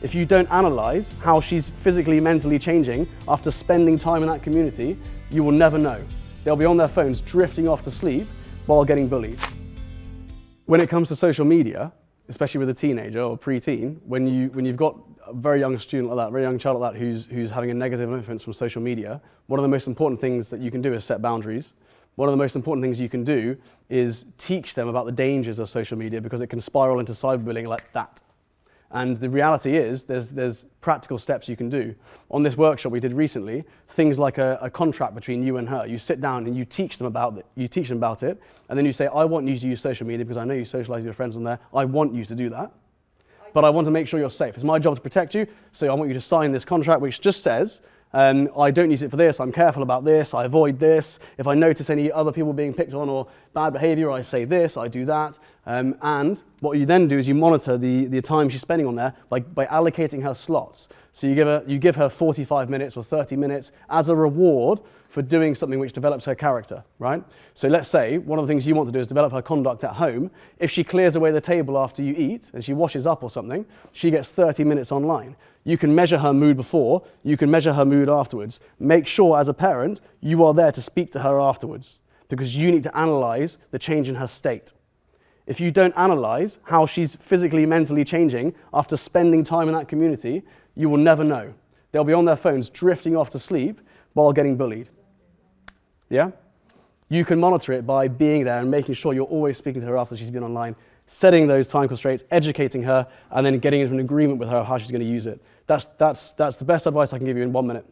If you don't analyze how she's physically, mentally changing after spending time in that community, you will never know. They'll be on their phones drifting off to sleep while getting bullied. When it comes to social media, especially with a teenager or preteen, when you've got a very young student like that, very young child like that who's having a negative influence from social media, one of the most important things that you can do is set boundaries. One of the most important things you can do is teach them about the dangers of social media, because it can spiral into cyberbullying like that. And the reality is there's practical steps you can do. On this workshop we did recently, things like a contract between you and her. You sit down and you teach them about it, and then you say, I want you to use social media because I know you socialize with your friends on there. I want you to do that. But I want to make sure you're safe. It's my job to protect you, so I want you to sign this contract which just says, I don't use it for this, I'm careful about this, I avoid this. If I notice any other people being picked on or bad behavior, I say this, I do that. And what you then do is you monitor the time she's spending on there by allocating her slots. So you give her 45 minutes or 30 minutes as a reward for doing something which develops her character, right? So let's say one of the things you want to do is develop her conduct at home. If she clears away the table after you eat and she washes up or something, she gets 30 minutes online. You can measure her mood before, you can measure her mood afterwards. Make sure as a parent, you are there to speak to her afterwards, because you need to analyze the change in her state. If you don't analyze how she's physically, mentally changing after spending time in that community, you will never know. They'll be on their phones drifting off to sleep while getting bullied. Yeah? You can monitor it by being there and making sure you're always speaking to her after she's been online, setting those time constraints, educating her, and then getting into an agreement with her of how she's going to use it. That's the best advice I can give you in 1 minute.